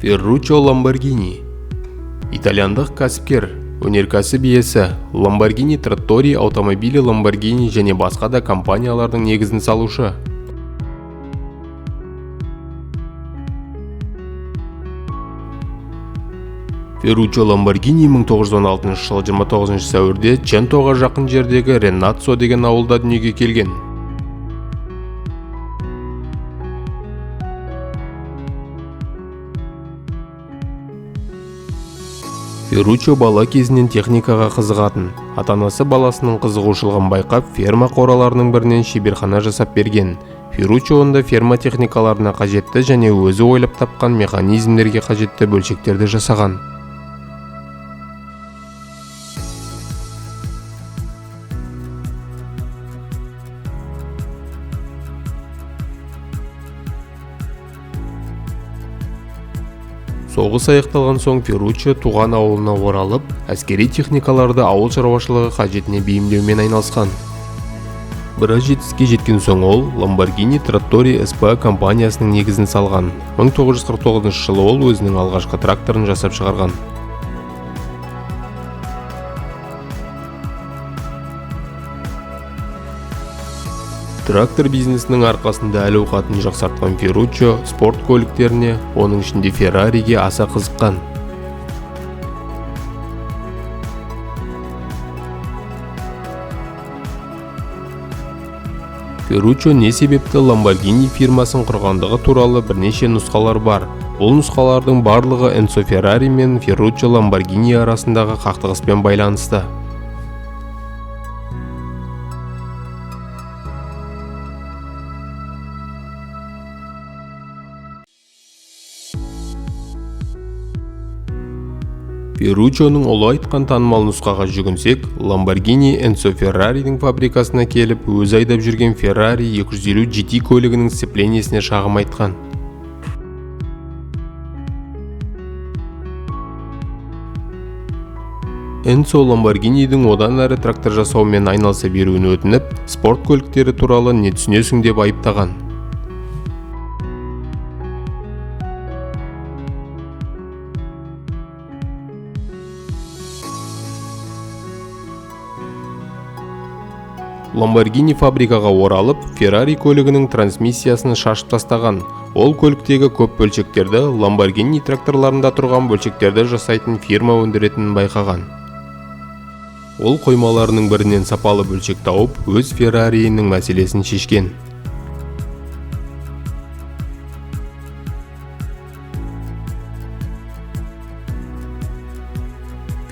Ferruccio Lamborghini. Итальяндық кәсіпкер, өнеркәсіп иесі, Lamborghini Trattori автомобилі Lamborghini және басқа да компаниялардың негізін салушы. Ferruccio Lamborghini 1916 жылы 29 сәуірде Чентоға жақын жердегі Ренаццо деген ауылда дүниеге келген. Ferruccio бала кезінен техникаға қызығатын. Ата-анасы баласының қызығушылығын байқап, ферма қораларының бірінен шеберхана жасап берген. Ferruccio онда ферма техникаларына қажетті және өзі ойлап тапқан механизмдерге қажетті бөлшектерді жасаған. Соғыс аяқталған соң Ferruccio туған ауылына оралып, әскери техникаларды ауыл шаруашылығы қажетіне бейімдеумен айналысқан. Біраз жетістікке жеткен соң ол Lamborghini Trattori SPA компаниясының негізін салған. 1949 жылы ол өзінің алғашқы тракторын жасап шығарған. Трактор бизнесінің арқасында әл-ауқатын жақсартқан Ferruccio спорт көліктеріне, оның ішінде Ferrari'ге аса қызыққан. Ferruccio не себепті Lamborghini фирмасын құрғандығы туралы бірнеше нұсқалар бар. Бұл нұсқалардың барлығы Enzo Ferrari мен Ferruccio Lamborghini арасындағы қақтығыспен байланысты. Ferruccioның ұлы айтқан танымал нұсқаға жүгінсек, Lamborghini Enzo Ferrari'дің фабрикасына келіп, өзі айдап жүрген Ferrari 250 GT көлігінің сцеплениясіне шағым айтқан. Enzo Lamborghini'дің одан әрі трактор жасаумен айналыса беруін өтініп, спорт көліктері туралы не түсінесің деп айыптаған. Lamborghini фабрикаға оралып, Ferrari көлігінің трансмиссиясын шашып тастаған. Ол көліктегі көп бөлшектерді Lamborghini тракторларында тұрған бөлшектерді жасайтын фирма өндіретінін байқаған. Ол қоймаларының бірінен сапалы бөлшек тауып, өз Ferrari'нің мәселесін шешкен.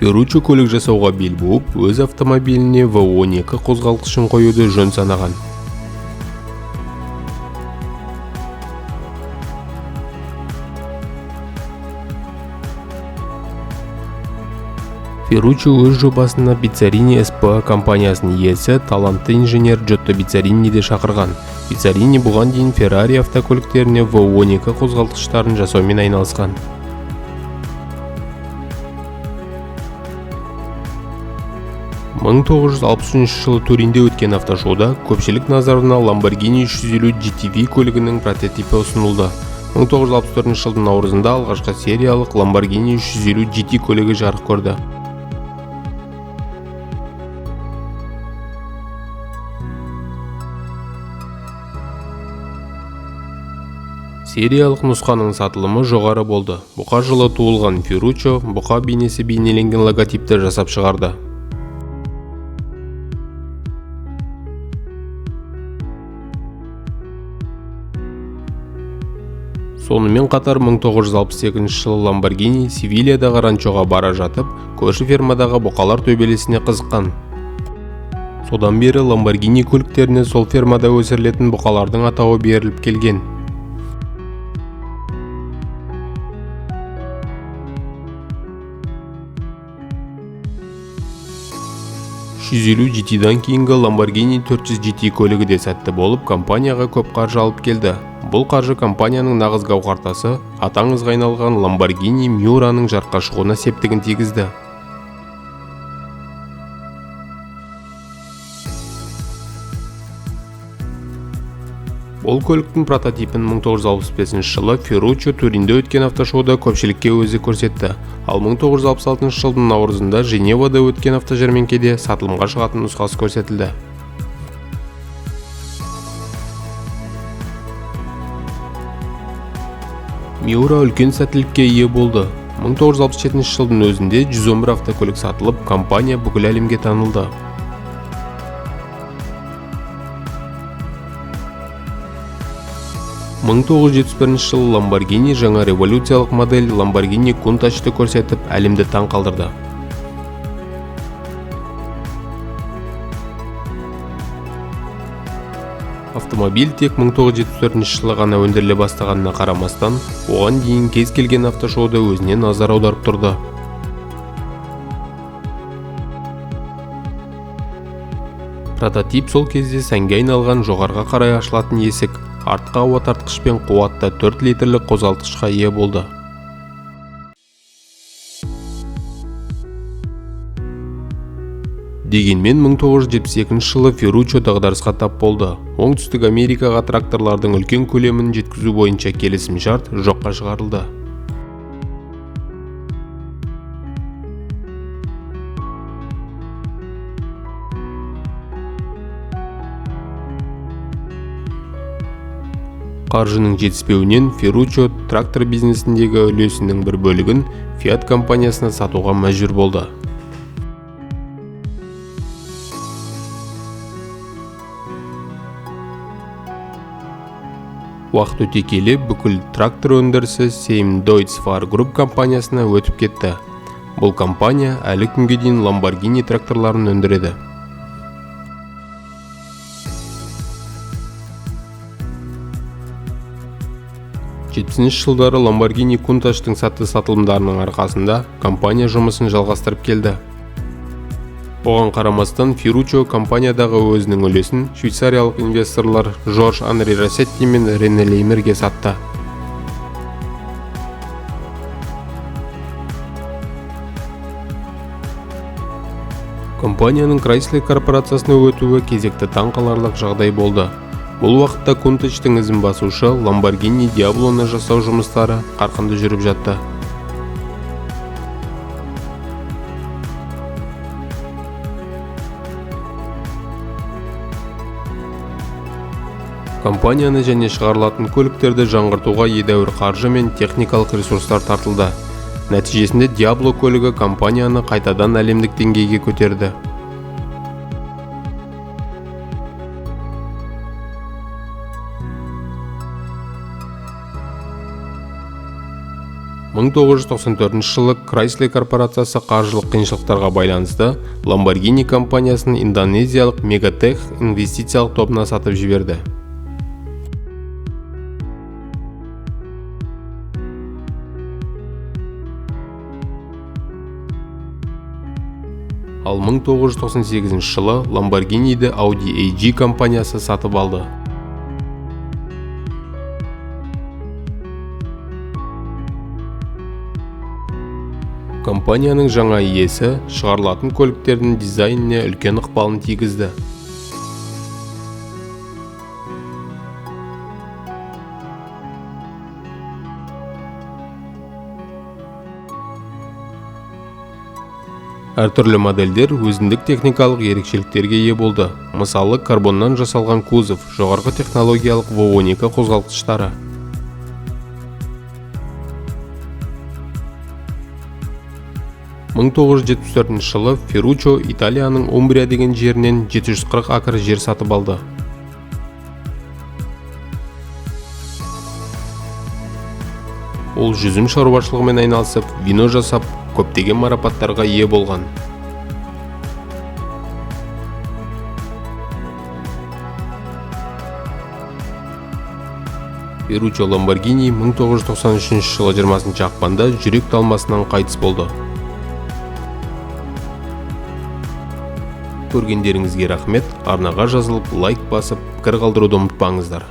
Ferruccio көлік жасауға бел буып, өз автомобиліне V12 қозғалтқышын қоюды жөн санаған. Ferruccio өз жобасына Bizzarini SPA компаниясының иесі, талантты инженер Giotto Bizzarini-ді шақырған. Bizzarini бұған дейін Ferrari автокөліктеріне V12 қозғалтқыштарын жасаумен айналысқан. 1963 жылы Туринде өткен автошоуда көпшілік назарына Lamborghini 350 GTV көлігінің прототипі ұсынылды. 1964 жылдың наурызында алғашқы сериялық Lamborghini 350 GT көлігі жарық көрді. Сериялық нұсқаның сатылымы жоғары болды. Бұқа жылы туылған Ferruccio бұқа бейнесі бейнеленген логотипті жасап шығарды. Сонымен қатар 1962 жылы Lamborghini Севильядағы ранчоға бара жатып, көрші фермадағы бұқалар төбелесіне қызыққан. Содан бері Lamborghini көліктеріне сол фермада өсірілетін бұқалардың атауы беріліп келген. GT-дан кейінгі Lamborghini 400 GT көлігі де сәтті болып, компанияға көп қаржы алып келді. Бұл қаржы компанияның нағыз гауһартасы, аты аңызға айналған Lamborghini Miuraның жарыққа шығуына септігін тигізді. Бұл Ол көліктің прототипін 1965 жылы Ferruccio Туринде өткен автошоуда көпшілікке өзі көрсетті, ал 1966 жылдың наурызында Женевада өткен автожәрмеңкеде сатылымға шығатын нұсқасы көрсетілді. Miura үлкен сәттілікке ие болды. 1967 жылдың өзінде 111 автокөлік сатылып, компания бүкіл әлемге танылды. мың 1971 жылы Lamborghini жаңа революциялық модель Lamborghini Countach'ты көрсетіп, әлемді таң қалдырды. Автомобиль тек 1974 жылы ғана өндіріле бастағанына қарамастан, оған дейін кез келген автошоуда өзіне назар аударып тұрды. Прототип сол кезде сәнге айналған жоғарғы қарай ашылатын есік, артқы ауа тартқышпен қуатты 4 литрлік қозғалтқышқа ие болды. Дегенмен 1972 жылы Ferruccio дағдарысқа тап болды. Оңтүстік Америкаға тракторлардың үлкен көлемін жеткізу бойынша келісім-шарт жоққа шығарылды. Қаржының жетіспеуінен Ferruccio трактор бизнесіндегі үлесінің бір бөлігін Fiat компаниясына сатуға мәжбүр болды. Уақыт өте келе бүкіл трактор өндірісі Deutz Fahr Group компаниясына өтіп кетті. Бұл компания әлі күнге дейін Lamborghini тракторларын өндіреді. 70 жылдары Lamborghini Countach'тың сәтті сатылымдарының арқасында компания жұмысын жалғастырып келді. Оған қарамастан Ferruccio компаниядағы өзінің үлесін швейцариялық инвесторлар Жорж Анри Рассетти мен Рене Леймерге сатты. Компанияның Chrysler корпорациясына өтуі кезекті таң қаларлық жағдай болды. Бұл уақытта Countach'тың ізін басушы Lamborghini Diablo'ны жасау жұмыстары қарқынды жүріп жатты. Компанияны және шығарылатын көліктерді жаңғыртуға едәуір қаржы мен техникалық ресурстар тартылды. Нәтижесінде Diablo көлігі компанияны қайтадан әлемдік деңгейге көтерді. Мың 1994 жылы Chrysler корпорациясы қаржылық қиыншылықтарға байланысты Lamborghini компаниясын индонезиялық Megatech инвестициялық тобына сатып жіберді. Ал 1998 жылы Lamborghini'ді Audi AG компаниясы сатып алды. Компанияның жаңа иесі шығарылатын көліктердің дизайніне үлкен ықпалын тигізді. Әртүрлі модельдер өзіндік техникалық ерекшеліктерге ие болды. Мысалы, карбоннан жасалған кузов, жоғарғы технологиялық V12 қозғалтқыштары. 1974 жылы Ferruccio Италияның Умбрия деген жерінен 740 акр жер сатып алды. Ол жүзім шаруашылығымен айналысып, вино жасап, көптеген марапаттарға ие болған. Ferruccio Lamborghini 1993 жылы 20 ақпанда жүрек талмасынан қайтыс болды. Көргендеріңізге рахмет, арнаға жазылып, лайк басып, пікір қалдыруды ұмытпаңыздар.